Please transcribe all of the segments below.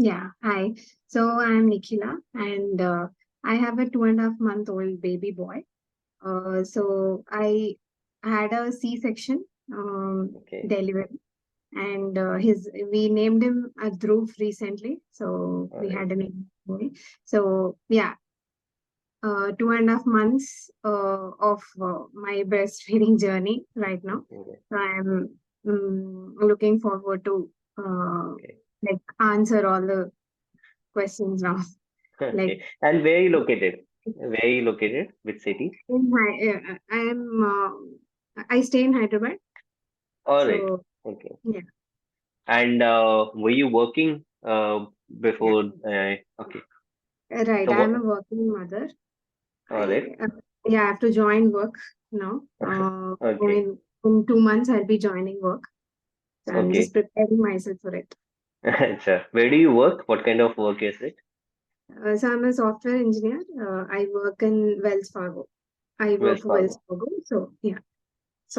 Yeah, hi. So I'm Nikhila, and I have a 2.5-month-old baby boy. So I had a C-section Okay. delivery, and his we named him Dhruv recently. So All we right. had a name boy. So yeah, 2.5 months of my breastfeeding journey right now. Okay. So I'm looking forward to Okay. like answer all the questions now. Like Okay. And where are you located? Where are you located? Which city? I stay in Hyderabad. All right. So Okay. yeah, And were you working yeah, before? Okay. right. So I'm what? a working mother. All right. Yeah, I have to join work now. I Okay. mean, in 2 months I'll be joining work. So I'm just Okay. preparing myself for it. Sure. Where do you work? What kind of work is it? So I'm a software engineer. I work in Wells Fargo. I work West for Wells Fargo. Fargo. So yeah,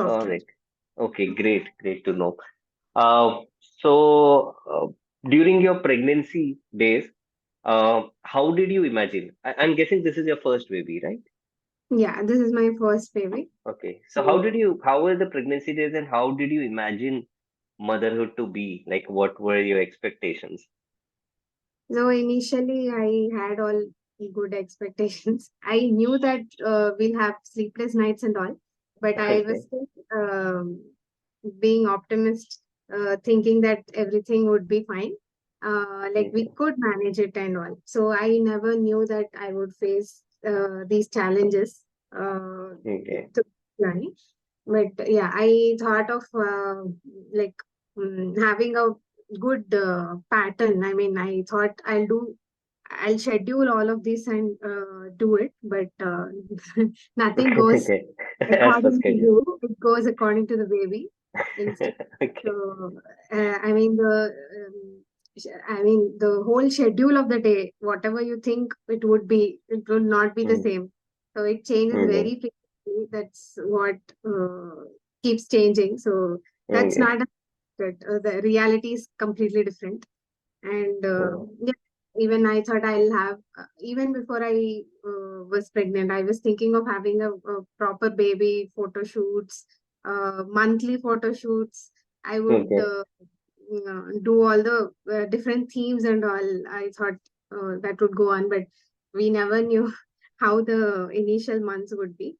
All software. right. Okay. Great. Great to know. Uh, so during your pregnancy days, how did you imagine? I'm guessing this is your first baby, right? Yeah, this is my first baby. Okay. So So how were the pregnancy days and how did you imagine motherhood to be? Like, what were your expectations? So initially, I had all good expectations. I knew that we'll have sleepless nights and all, but I was Okay. still being optimist, thinking that everything would be fine. Like we Okay. could manage it and all. So I never knew that I would face these challenges Okay. to planning. But yeah, I thought of like having a good pattern. I mean, I thought I'll schedule all of this and do it, but nothing goes Okay. As per according to schedule. you. It goes according to the baby instead. Okay. So, I mean, I mean, the whole schedule of the day, whatever you think it would be, it will not be the Mm. same. So it changes Okay. very frequently. That's what keeps changing. So that's Okay. not that the reality is completely different. And Mm. yeah, even I thought I'll have, even before I was pregnant, I was thinking of having a proper baby photo shoots, monthly photo shoots. I would Okay. do all the different themes and all. I thought that would go on, but we never knew how the initial months would be.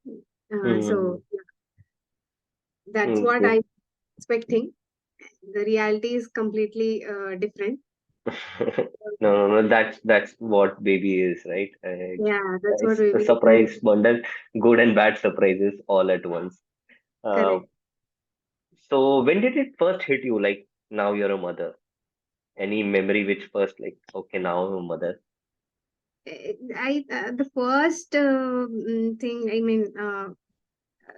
So Mm. yeah, that's what Okay. I expecting. The reality is completely different. No, no, no. That's what baby is, right? Yeah, that's what It's we a will. surprise bundle, good and bad surprises all at once. Uh, Correct. so when did it first hit you? Like now you're a mother. Any memory which first like, okay, now I'm a mother. I the first thing, I mean,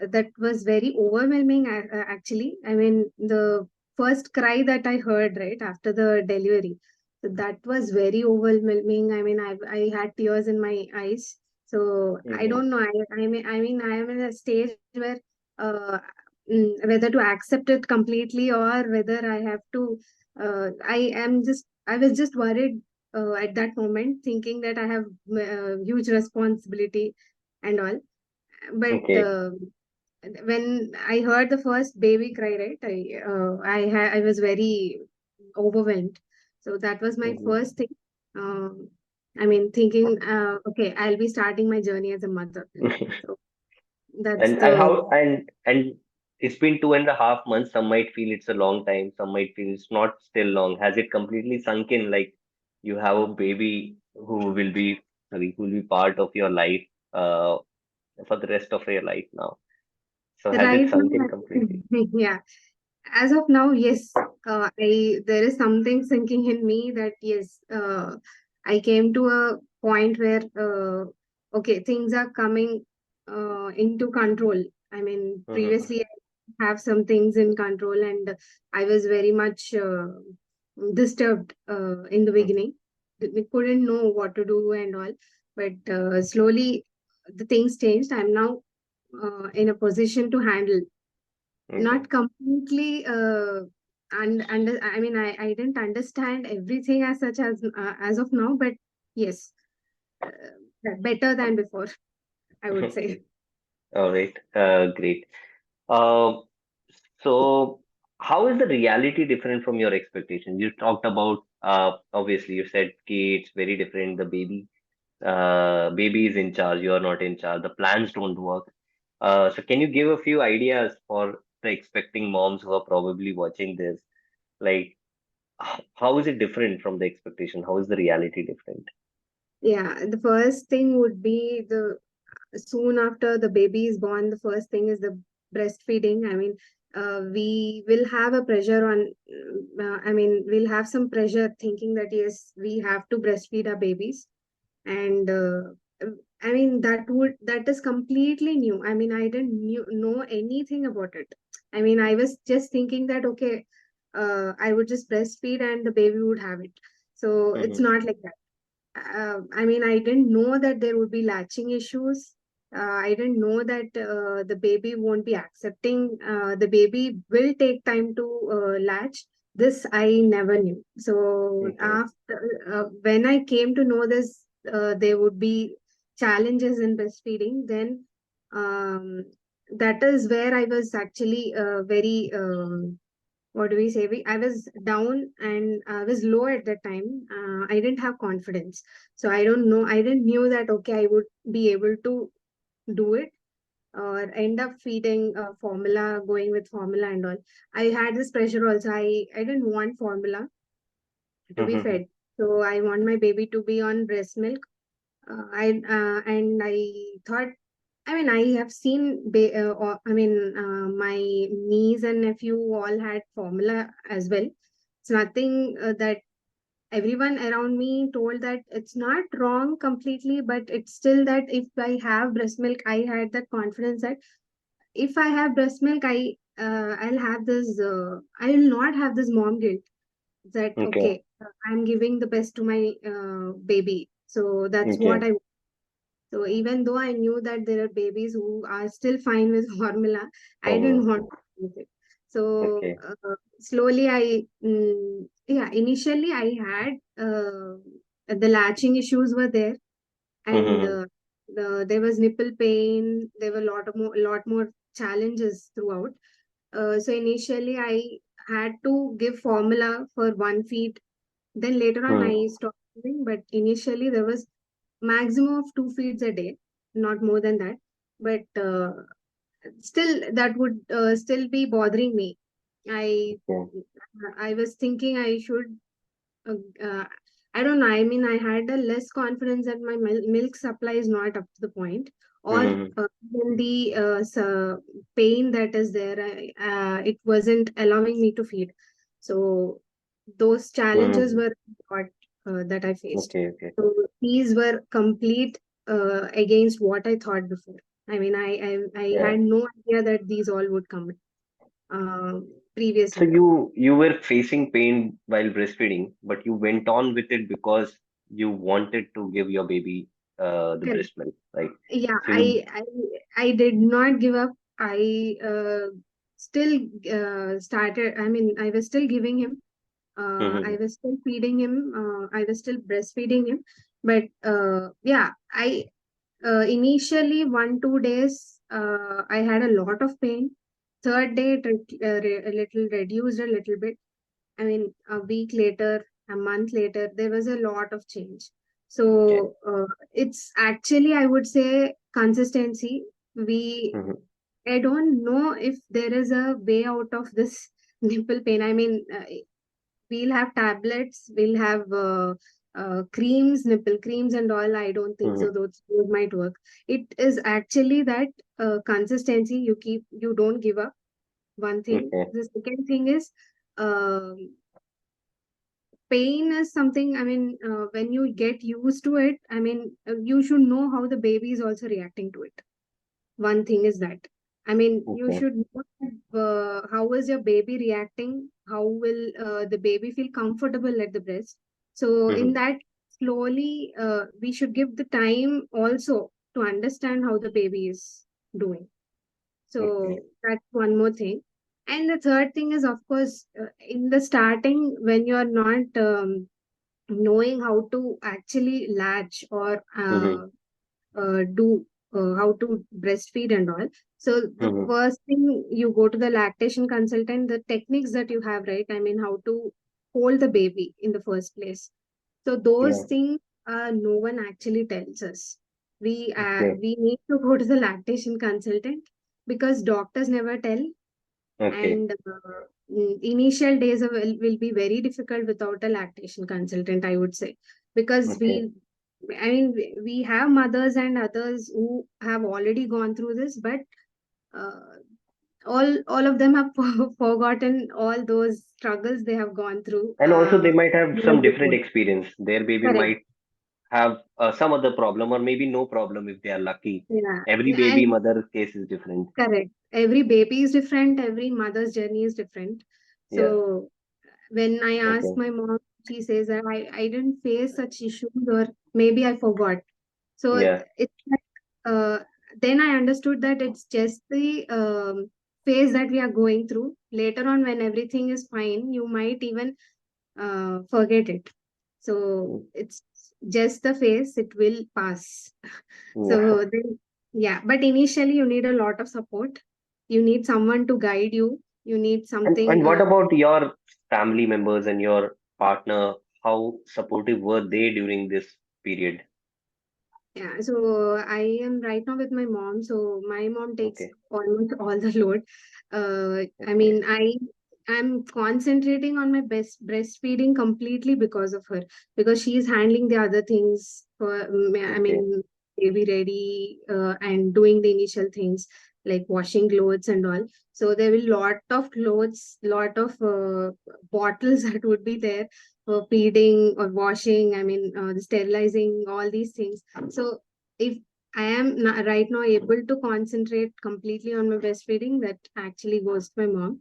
that was very overwhelming. Actually, I mean, the first cry that I heard right after the delivery, so that was very overwhelming. I mean, I had tears in my eyes. So I Mm-hmm. don't know. I mean, I am in a stage where whether to accept it completely or whether I have to. I was just worried at that moment, thinking that I have huge responsibility and all. But Okay. when I heard the first baby cry, right, I was very overwhelmed. So that was my Mm-hmm. first thing. I mean, thinking, okay, I'll be starting my journey as a mother. So that's And the and it's been 2.5 months. Some might feel it's a long time. Some might feel it's not still long. Has it completely sunk in? Like you have a baby who will be part of your life uh for the rest of your life now. So has it right sunk in completely? now. Yeah, as of now, yes, I there is something sinking in me that yes, I came to a point where okay, things are coming into control. I mean, Mm-hmm. previously I have some things in control, and I was very much disturbed in the beginning. We couldn't know what to do and all, but slowly the things changed. I'm now in a position to handle, Okay. not completely. I mean, I didn't understand everything as such as of now, but yes, better than before, I would say. Okay. All right. Great. Um, so how is the reality different from your expectations? You talked about, obviously you said, okay, it's very different. The baby is in charge. You are not in charge. The plans don't work. So can you give a few ideas for the expecting moms who are probably watching this? Like, how is it different from the expectation? How is the reality different? Yeah, the first thing would be the soon after the baby is born, the first thing is the breastfeeding. I mean, we will have a pressure on, I mean, we'll have some pressure thinking that yes, we have to breastfeed our babies. And I mean, that is completely new. I mean, I didn't know anything about it. I mean, I was just thinking that, okay, I would just breastfeed and the baby would have it. So it's Mm-hmm. not like that. I mean, I didn't know that there would be latching issues. I didn't know that the baby won't be accepting. The baby will take time to latch. This I never knew. So Mm-hmm. after when I came to know this, there would be challenges in breastfeeding. Then um, that is where I was actually very what do we say? I was down and I was low at that time. I didn't have confidence. So I don't know. I didn't knew that, okay, I would be able to do it or end up feeding formula, going with formula and all. I had this pressure also. I didn't want formula to be Mm-hmm. fed. So I want my baby to be on breast milk. I thought, I mean, I have seen, I mean, my niece and nephew all had formula as well. It's nothing that everyone around me told that it's not wrong completely, but it's still that if I have breast milk, I had that confidence that if I have breast milk, I'll have this, I will not have this mom guilt that, Okay. okay, I'm giving the best to my baby. So that's what Okay. I so even though I knew that there are babies who are still fine with formula, I didn't Formula. want to use it. So Okay. slowly, yeah, initially I had the latching issues were there, and Mm-hmm. there was nipple pain. There were lot more challenges throughout. So initially, I had to give formula for one feed. Then later on, I stopped giving, but initially there was maximum of two feeds a day, not more than that. But still, that would still be bothering me. I Okay. I was thinking I should. Uh, uh, I don't know. I mean, I had a less confidence that my milk supply is not up to the point, or Mm-hmm. even the pain that is there. It wasn't allowing me to feed. So those challenges Mm-hmm. were what that I faced. Okay. Okay. So these were complete against what I thought before. I mean, I Yeah. had no idea that these all would come So previously. you were facing pain while breastfeeding, but you went on with it because you wanted to give your baby the Correct. breast milk, right? Yeah, So you. I did not give up. I still started. I mean, I was still giving him. I Mm-hmm. was still feeding him. I was still breastfeeding him. But yeah, I initially 1 2 days I had a lot of pain. Third day a little reduced a little bit. I mean, a week later, a month later, there was a lot of change. Okay. So it's actually, I would say, consistency. Mm-hmm. I don't know if there is a way out of this nipple pain. I mean, we'll have tablets, we'll have creams, nipple creams, and all. I don't think so. Mm-hmm. Those might work. It is actually that consistency. You don't give up. One thing. Okay. The second thing is. Um, Pain is something, I mean, when you get used to it, I mean, you should know how the baby is also reacting to it. One thing is that, I mean, you Okay. should know how is your baby reacting, how will the baby feel comfortable at the breast. So in Mm-hmm. that, slowly we should give the time also to understand how the baby is doing. Okay. So that's one more thing. And the third thing is, of course, in the starting, when you're not knowing how to actually latch or Mm-hmm. do how to breastfeed and all. So the Mm-hmm. first thing, you go to the lactation consultant, the techniques that you have, right? I mean, how to hold the baby in the first place. So those Yeah. things, no one actually tells us. Okay. We need to go to the lactation consultant because doctors never tell. Okay. And initial days will be very difficult without a lactation consultant, I would say, because Okay. I mean, we have mothers and others who have already gone through this, but uh, all of them have forgotten all those struggles they have gone through. And also, they might have Years some different before. experience. Their baby Correct. might have some other problem, or maybe no problem if they are lucky. Yeah, Every baby and mother case is different. correct. Every baby is different. Every mother's journey is different. Yeah. So when I asked Okay. my mom, she says that I didn't face such issues, or maybe I forgot. So Yeah. it's like, then I understood that it's just the phase that we are going through. Later on, when everything is fine, you might even forget it. So Mm. it's just the phase, it will pass. Yeah. So then, yeah, but initially you need a lot of support. You need someone to guide you. You need And something. what about your family members and your partner? How supportive were they during this period? Yeah, so I am right now with my mom. So my mom takes Okay. almost all the load. I Okay. mean, I'm concentrating on my best breastfeeding completely because of her, because she's handling the other things for, I Okay. mean, baby ready, and doing the initial things like washing clothes and all. So there will lot of clothes, lot of bottles that would be there for feeding or washing. I mean, the sterilizing, all these things. So if I am right now able to concentrate completely on my breastfeeding, that actually goes to my mom.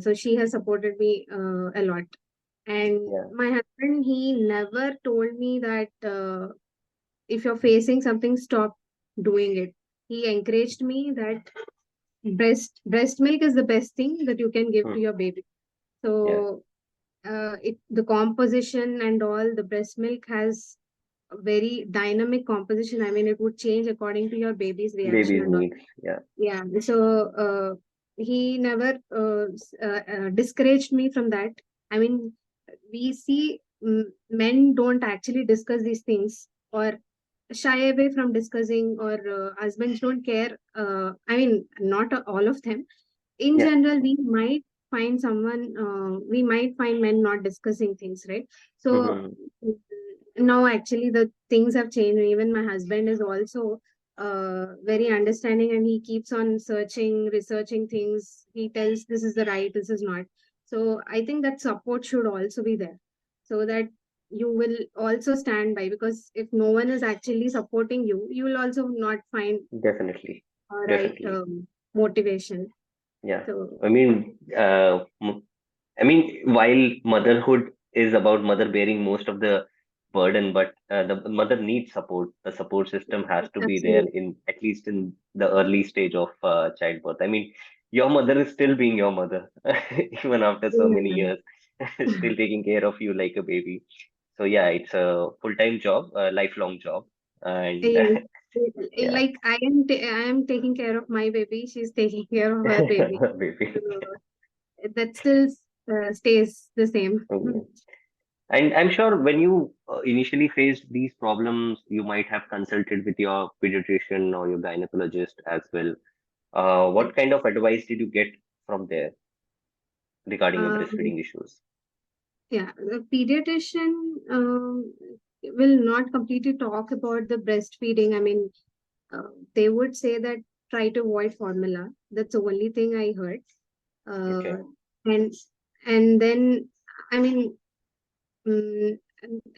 So she has supported me a lot. And Yeah. my husband, he never told me that if you're facing something, stop doing it. He encouraged me that breast milk is the best thing that you can give to Hmm. your baby. Yeah. So the composition and all, the breast milk has a very dynamic composition. I mean, it would change according to your baby's reaction Baby's and all. needs. Yeah. Yeah. So he never discouraged me from that. I mean, we see men don't actually discuss these things, or shy away from discussing, or husbands don't care. I mean, not all of them. In Yeah. general, we might find men not discussing things, right? So Hmm. mm, now actually the things have changed. Even my husband is also very understanding, and he keeps on searching, researching things. He tells this is the right, this is not. So I think that support should also be there, so that you will also stand by, because if no one is actually supporting you, you will also not find Definitely. a right Definitely. motivation. Yeah. So I mean, I mean, while motherhood is about mother bearing most of the burden, but the mother needs support. The support system has to be there absolutely. in at least in the early stage of childbirth. I mean, your mother is still being your mother, even after so many Yeah. years, still taking care of you like a baby. So yeah, it's a full-time job, a lifelong job, and Yes. yeah, Like I am taking care of my baby, she's taking care of her baby. baby. So that still stays the same. Okay. And I'm sure when you initially faced these problems, you might have consulted with your pediatrician or your gynecologist as well. What Yes. kind of advice did you get from there regarding your Um, breastfeeding issues? yeah, the pediatrician will not completely talk about the breastfeeding. I mean, they would say that try to avoid formula. That's the only thing I heard. Okay. Uh, and and then, I mean,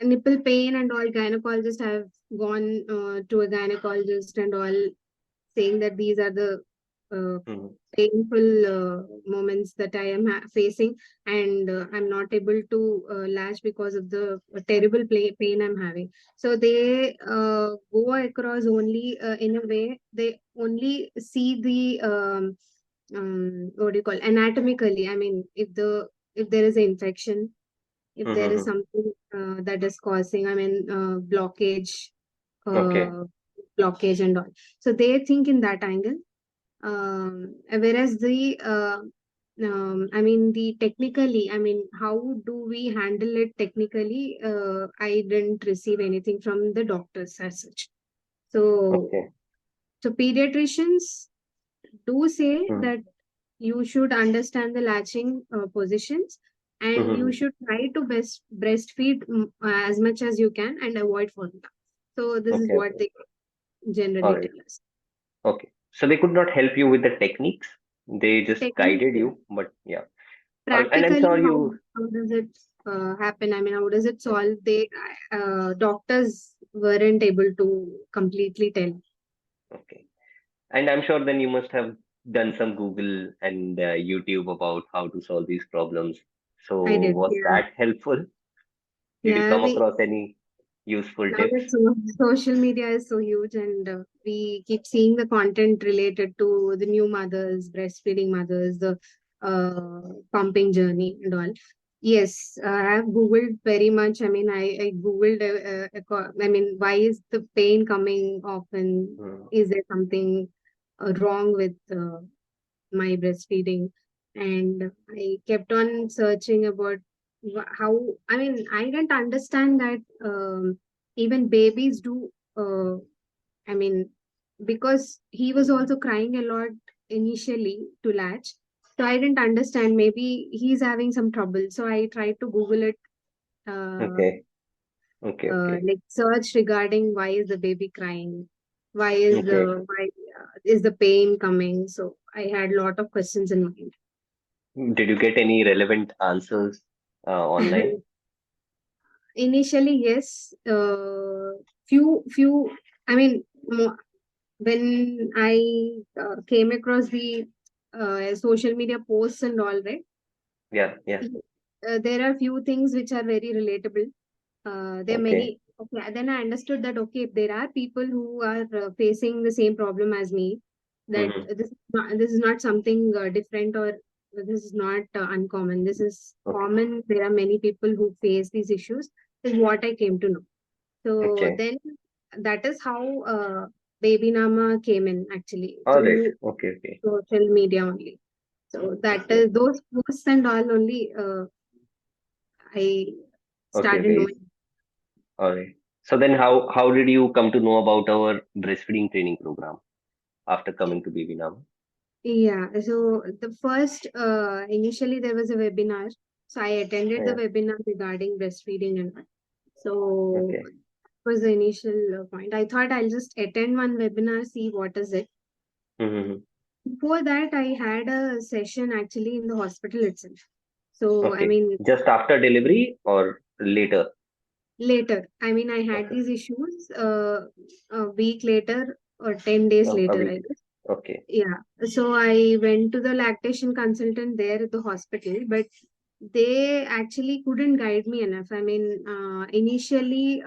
nipple pain and all, gynecologists have gone to a gynecologist and all, saying that these are the uh, Hmm. painful moments that I am facing, and I'm not able to latch because of the terrible pain I'm having. So they go across only in a way, they only see the what do you call, anatomically, I mean, if there is an infection, if there is Mm-hmm. something that is causing, I mean, Okay. uh, blockage and all. So they think in that angle. Whereas I mean, the technically, I mean, how do we handle it technically? I didn't receive anything from the doctors as such. So, Okay. pediatricians do say Mm-hmm. that you should understand the latching positions, and you Mm-hmm. should try to best breastfeed as much as you can and avoid formula. So this is Okay. what Okay. they All generally right. tell us. Okay. So they could not help you with the techniques. They just Technique, guided yeah. you, but yeah. And I'm Practically, sure you. how does it happen? I mean, how does it solve? Doctors weren't able to completely tell. Okay. And I'm sure then you must have done some Google and YouTube about how to solve these problems. So I did, was yeah. that helpful? Did you Yeah, come we across any useful now tips? that social media is so huge, and we keep seeing the content related to the new mothers, breastfeeding mothers, the pumping journey and all. Yes, I have Googled very much. I mean, I Googled, I mean, why is the pain coming often? Mm, Is there something wrong with my breastfeeding? And I kept on searching about how, I mean, I didn't understand that even babies do, I mean, because he was also crying a lot initially to latch. So I didn't understand. Maybe he's having some trouble. So I tried to Google it, uh, okay. Okay. Okay. like search regarding why is the baby crying, Okay. why is the pain coming. So I had a lot of questions in mind. Did you get any relevant answers online? Initially, yes. Few. I mean, when I came across the social media posts and all, right? Yeah. Yeah. There are few things which are very relatable. There are Okay. many. Okay, then I understood that okay, if there are people who are facing the same problem as me, that Mm-hmm. this is not something different, or this is not uncommon. This is Okay. common. There are many people who face these issues. Is what I came to know. So Okay. then that is how Babynama came in actually All right. through Okay. Okay. social media only. So that Okay. is those posts and all only I Okay. started Okay. knowing. All right. So then how did you come to know about our breastfeeding training program after coming to Babynama? Yeah, so the first initially there was a webinar. So I attended the Yeah. webinar regarding breastfeeding and all. So Okay. was the initial point. I thought I'll just attend one webinar, see what is it. Mm-hmm. Before that, I had a session actually in the hospital itself. So, I Okay. mean, Just after delivery or later? later, I mean, I had Okay. these issues a week later or 10 days No, a later, I week. guess. Okay. Yeah. So I went to the lactation consultant there at the hospital, but they actually couldn't guide me enough. I mean, initially,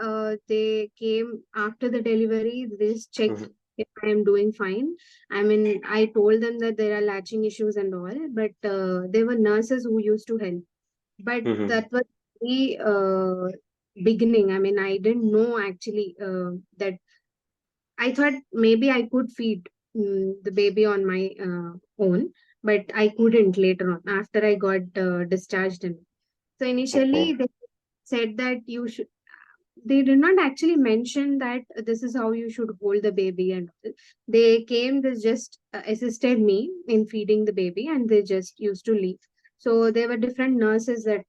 they came after the delivery, they just checked Mm-hmm. if I am doing fine. I mean, I told them that there are latching issues and all, but there were nurses who used to help. But Mm-hmm. that was the beginning. I mean, I didn't know actually that I thought maybe I could feed the baby on my own, but I couldn't later on after I got discharged. And so initially Okay. they said that you should. They did not actually mention that this is how you should hold the baby, and they came. They just assisted me in feeding the baby, and they just used to leave. So there were different nurses that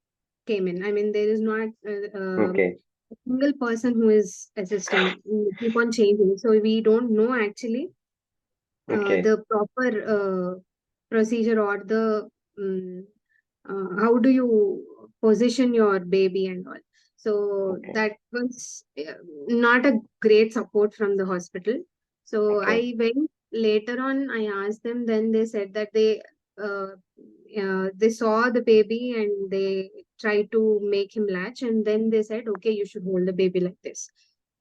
came in. I mean, there is not Okay. a single person who is assisting. We keep on changing, so we don't know actually Okay. the proper procedure or the how do you position your baby and all. So Okay. that was not a great support from the hospital. So Okay. I went later on. I asked them. Then they said that uh, they saw the baby and they tried to make him latch. And then they said, okay, you should hold the baby like this.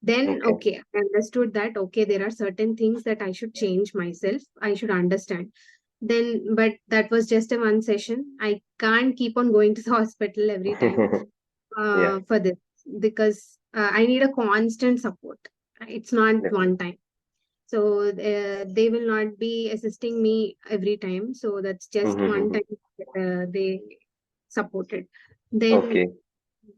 Then Okay. okay, I understood that okay, there are certain things that I should change myself. I should understand. But that was just a one session. I can't keep on going to the hospital every time Yeah, for this, because I need a constant support. It's not definitely. one time. So they will not be assisting me every time. So that's just one Mm-hmm. time they supported. Then Okay,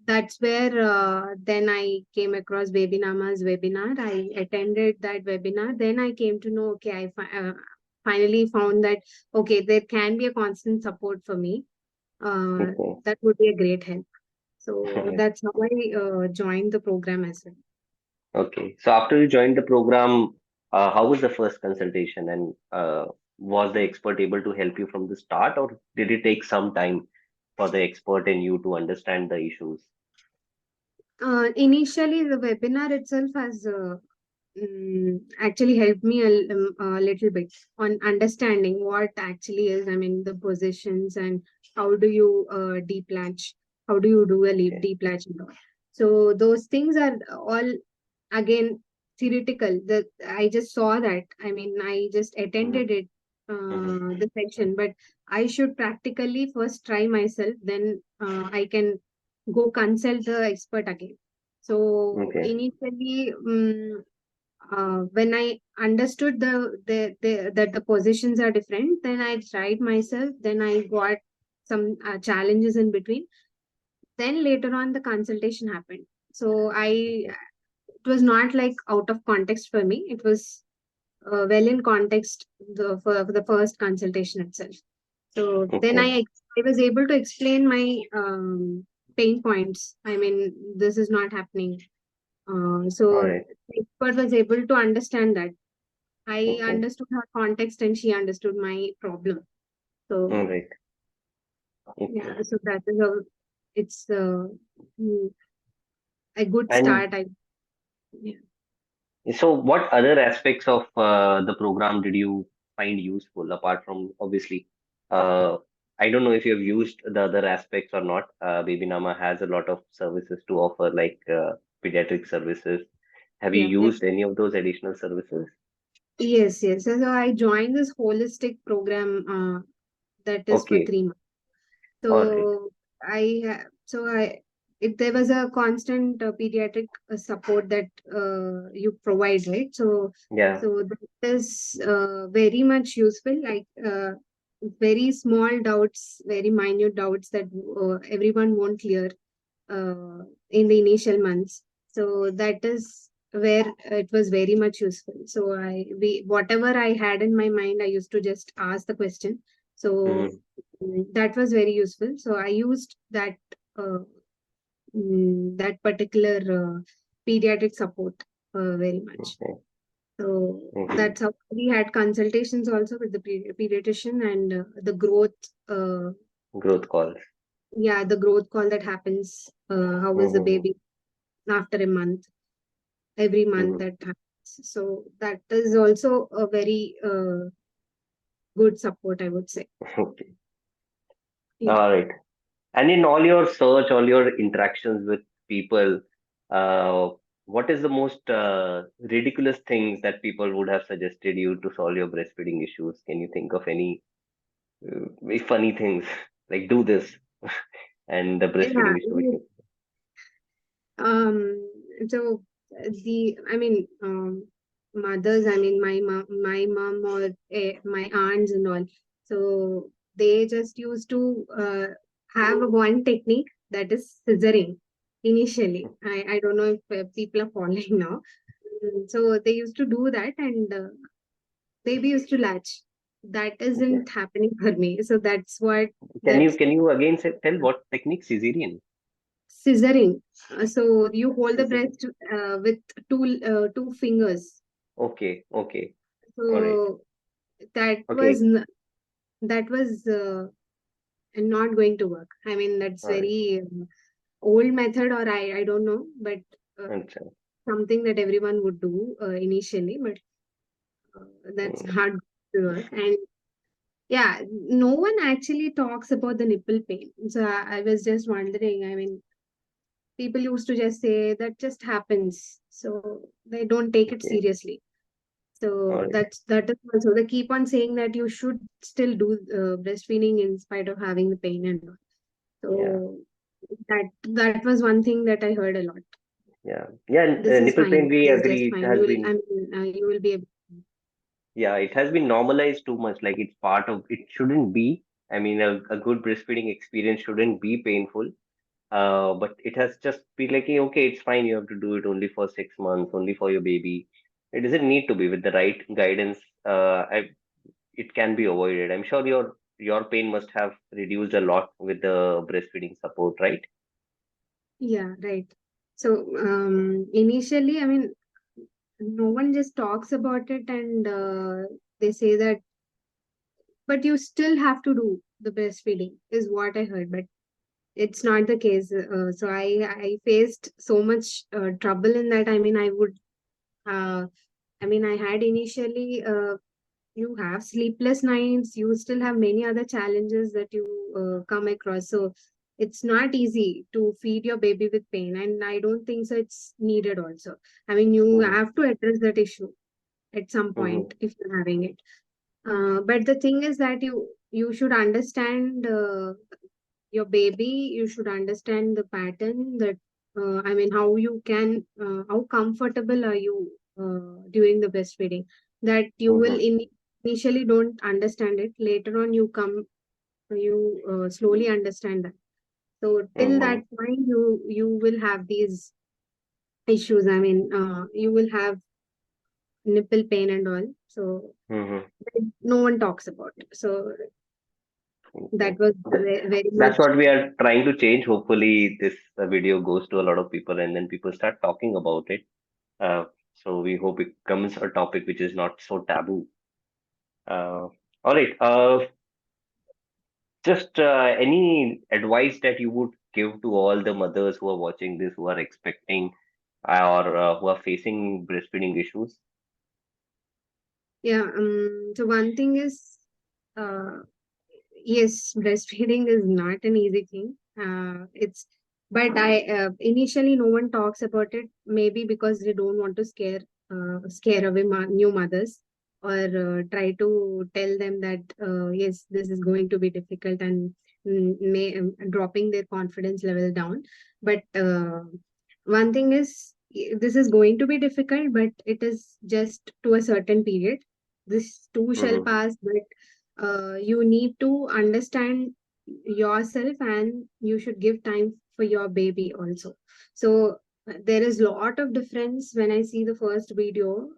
that's where then I came across Babynama's webinar. I attended that webinar. Then I came to know, okay, finally found that, okay, there can be a constant support for me. okay. That would be a great help. So Right. that's how I joined the program as well. Okay. So after you joined the program, how was the first consultation, and was the expert able to help you from the start, or did it take some time for the expert and you to understand the issues? Initially, the webinar itself has actually helped me a little bit on understanding what actually is, I mean, the positions and how do you deep latch, how do you do a Okay. deep latch and all. So those things are all again theoretical. That I just saw that. I mean, I just Mm-hmm. attended it, Mm-hmm. the section, but I should practically first try myself. Then I can go consult the expert again. So Okay. initially, when I understood that the positions are different, then I tried myself. Then I got some challenges in between. Then later on, the consultation happened. So Okay. it was not like out of context for me. It was well in context for the first consultation itself. So then Okay. I was able to explain my pain points. I mean, this is not happening. All So right. the expert was able to understand that. I Okay. understood her context and she understood my problem. All So right. Okay. yeah, so that is how it's mm, a good And start. Yeah. so, what other aspects of the program did you find useful apart from obviously? Uh, I don't know if you've used the other aspects or not. Babynama has a lot of services to offer, like pediatric services. Have you Yeah. used any of those additional services? Yes, yes. So I joined this holistic program that is for Okay, 3 months. all right. So if there was a constant pediatric support that you provide, right? Yeah. So that is very much useful. Like very small doubts, very minute doubts that everyone won't clear in the initial months. So that is where it was very much useful. So whatever I had in my mind, I used to just ask the question. So Hmm. that was very useful. So I used uh, that particular pediatric support very much. Okay. So Okay. that's how we had consultations also with the pediatrician, and the growth. Growth calls. Yeah, the growth call that happens. How is the Mm-hmm. baby after a month? Every month Mm-hmm. that happens. So that is also a very good support, I would say. Okay. Yeah. All right. And in all your search, all your interactions with people, uh, what is the most ridiculous things that people would have suggested you to solve your breastfeeding issues? Can you think of any very funny things like do this and the Yeah. breastfeeding issue became Um, so I mean, mothers, I mean, my mom or my aunts and all. So they just used to have one technique, that is scissoring initially. I don't know if people are following now. So they used to do that, and baby used to latch. That okay. isn't happening for me. So that's what Can you that's can you again say, tell what technique? Caesarean. scissoring. So you hold the Caesarean. breast with two fingers. Okay, okay, all right, So that was okay, that was not going to work. I mean, that's all right. very old method, or I don't know, but uh, Understand. something that everyone would do initially, but that's Mm, not going to work. And yeah, no one actually talks about the nipple pain. So I was just wondering. I mean, people used to just say that just happens, so they don't take it okay, seriously. So All that is also, they keep on saying that you should still do breastfeeding in spite of having the pain and all. yeah, So that was one thing that I heard a lot. yeah, yeah. This is Nipple pain, fine. we This is just agree. It fine. has You will, been, I mean, you will be able. yeah, it has been normalized too much. Like it's part of. It shouldn't be. I mean, a good breastfeeding experience shouldn't be painful. But it has just been like, "Hey, okay, it's fine. You have to do it only for 6 months, only for your baby. It doesn't need to be with the right guidance. It can be avoided. I'm sure your pain must have reduced a lot with the breastfeeding support, right? Yeah, right. So initially, I mean, no one just talks about it, and they say that, but you still have to do the breastfeeding, is what I heard. But it's not the case. So I faced so much trouble in that. I mean, uh, I had initially, you have sleepless nights, you still have many other challenges that you come across. So it's not easy to feed your baby with pain, and I don't think so it's needed also. I mean, you Mm-hmm, have to address that issue at some mm-hmm, point if you're having it. But the thing is that you should understand your baby. You should understand the pattern that, I mean, how you can, how comfortable are you during the breastfeeding, that you will mm-hmm, initially don't understand it. Later on, you slowly understand that. So till mm-hmm, that point, you will have these issues. I mean, you will have nipple pain and all. So mm-hmm. no one talks about it. So Okay. that was very That's much. what we are trying to change. Hopefully, this video goes to a lot of people, and then people start talking about it. Uh, so we hope it becomes a topic which is not so taboo. All right. Just any advice that you would give to all the mothers who are watching this, who are expecting or who are facing breastfeeding issues? Yeah. So one thing is, uh, yes, breastfeeding is not an easy thing. But I initially no one talks about it. Maybe because they don't want to scare away new mothers, or try to tell them that yes, this is going to be difficult, and dropping their confidence level down. But one thing is, this is going to be difficult, but it is just to a certain period. This too shall Mm-hmm. pass, but you need to understand yourself, and you should give time for your baby also. So there is lot of difference when I see the first video.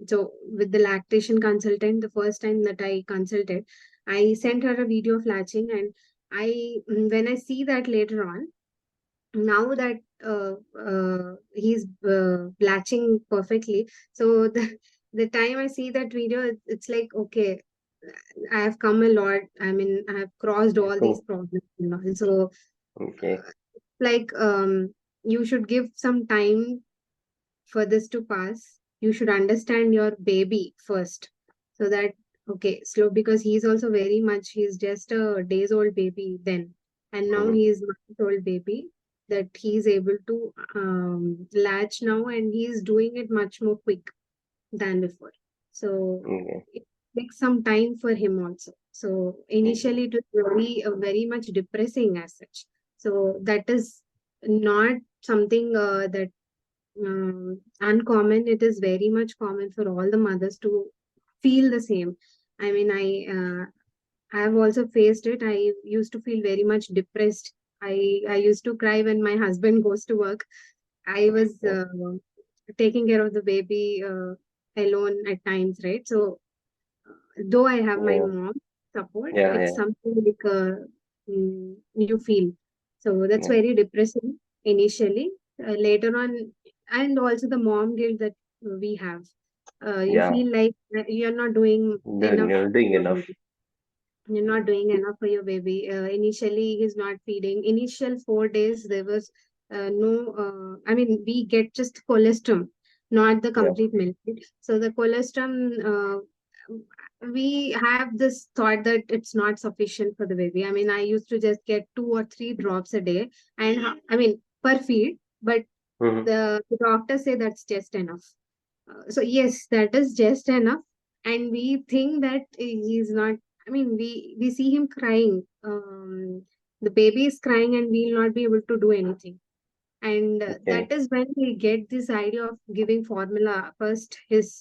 So with the lactation consultant, the first time that I consulted, I sent her a video of latching, and when I see that later on, now that he's latching perfectly. So the time I see that video, it's like, okay, I have come a lot. I mean, I have crossed all these problems and all. So Okay. like, you should give some time for this to pass. You should understand your baby first, so that, okay, slow, because he's also very much, he's just a days old baby then, and now Mm-hmm. he is month old baby, that he's able to latch now, and he's doing it much more quick than before. So Okay. it takes some time for him also. So Okay. initially it was very much depressing as such. So that is not something that uncommon. It is very much common for all the mothers to feel the same. I mean, I have also faced it. I used to feel very much depressed. I used to cry when my husband goes to work. I was Yeah. taking care of the baby alone at times, right? So though I have my Yeah. mom support, Yeah. it's Yeah. something like you feel. So that's Yeah. very depressing initially. Later on, and also the mom guilt that we have. You Yeah. feel like you're not doing Doing, enough you're for doing your enough. baby. You're not doing enough for your baby. Initially, he's not feeding. Initial 4 days, there was no. I mean, we get just colostrum, not the Yeah. complete milk. So the colostrum, we have this thought that it's not sufficient for the baby. I mean, I used to just get 2 or 3 drops a day, and I mean per feed, but Mm-hmm. the doctor say that's just enough. So yes, that is just enough. And we think that he's not. I mean, we see him crying. The baby is crying, and we'll not be able to do anything. And that Okay. is when we get this idea of giving formula. First,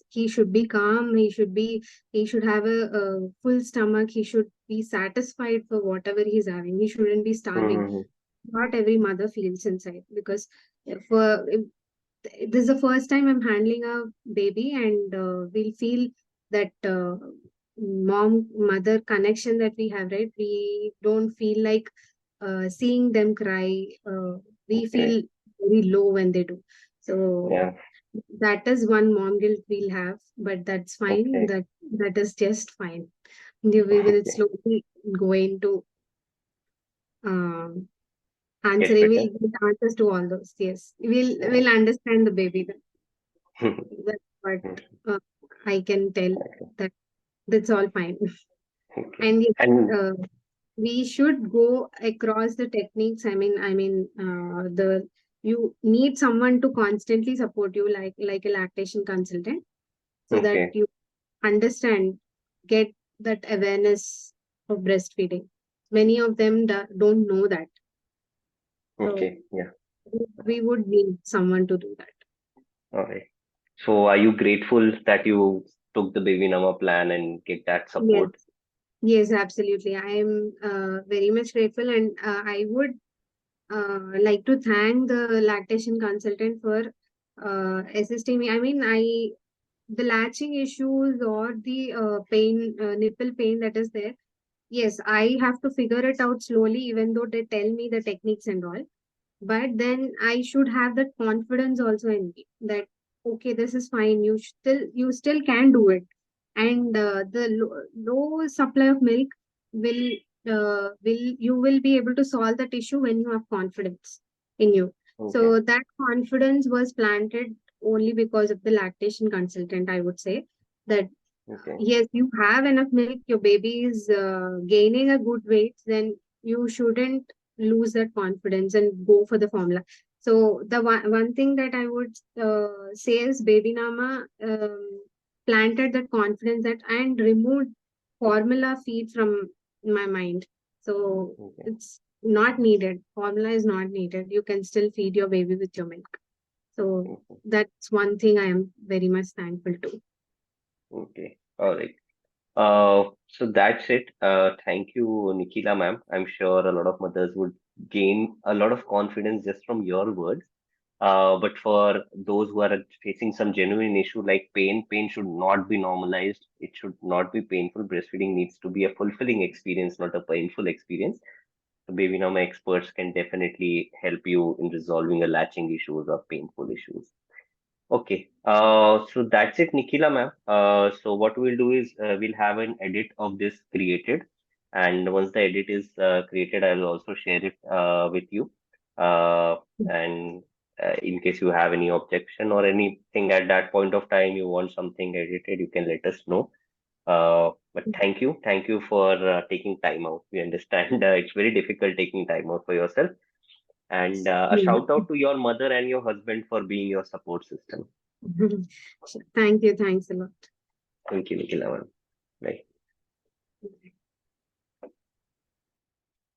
he should be calm. He should have a full stomach. He should be satisfied for whatever he's having. He shouldn't be starving. Mm-hmm. Not every mother feels inside, because if this is the first time I'm handling a baby, and we'll feel that mom mother connection that we have, right? We don't feel like seeing them cry. We Okay. feel very low when they do. So Yeah. that is one mom guilt we'll have, but that's fine. Okay. That is just fine. We will Okay. slowly go into um, Get answering. better. We'll get answers to all those. Yes, Yeah. we'll understand the baby. That's what uh, I can tell, that that's all fine. Okay. And yes, And we should go across the techniques. The you need someone to constantly support you, like a lactation consultant, so that okay. you understand, get that awareness of breastfeeding. Many of them don't know that, so Okay. Yeah. we would need someone to do that. All right. So are you grateful that you took the Babynama plan and get that Yes. support? Yes, absolutely. I am very much grateful, and I would like to thank the lactation consultant for assisting me. I mean, the latching issues or the nipple pain that is there. Yes, I have to figure it out slowly, even though they tell me the techniques and all. But then I should have that confidence also in me, that okay, this is fine. You still can do it. And the low supply of milk will you will be able to solve that issue when you have confidence in you. Okay. So that confidence was planted only because of the lactation consultant, I would say. That Okay. yes, you have enough milk, your baby is gaining a good weight, then you shouldn't lose that confidence and go for the formula. So the one thing that I would say is Babynama planted that confidence, that and removed formula feed from my mind. So Okay. it's not needed. Formula is not needed. You can still feed your baby with your milk. So Okay. that's one thing I am very much thankful to. Okay. All right. So that's it. Thank you, Nikhila ma'am. I'm sure a lot of mothers would gain a lot of confidence just from your words. But for those who are facing some genuine issue like pain should not be normalized. It should not be painful. Breastfeeding needs to be a fulfilling experience, not a painful experience. So Baby Nama experts can definitely help you in resolving a latching issues or painful issues. Okay, so that's it, Nikhila ma'am. So what we'll do is we'll have an edit of this created, and once the edit is created, I will also share it with you. Uh, and in case you have any objection or anything at that point of time, you want something edited, you can let us know. But thank you for taking time out. We understand it's very difficult taking time out for yourself. And a shout out to your mother and your husband for being your support system. Thank you. Thanks a lot. Thank you, Nikhil. Bye.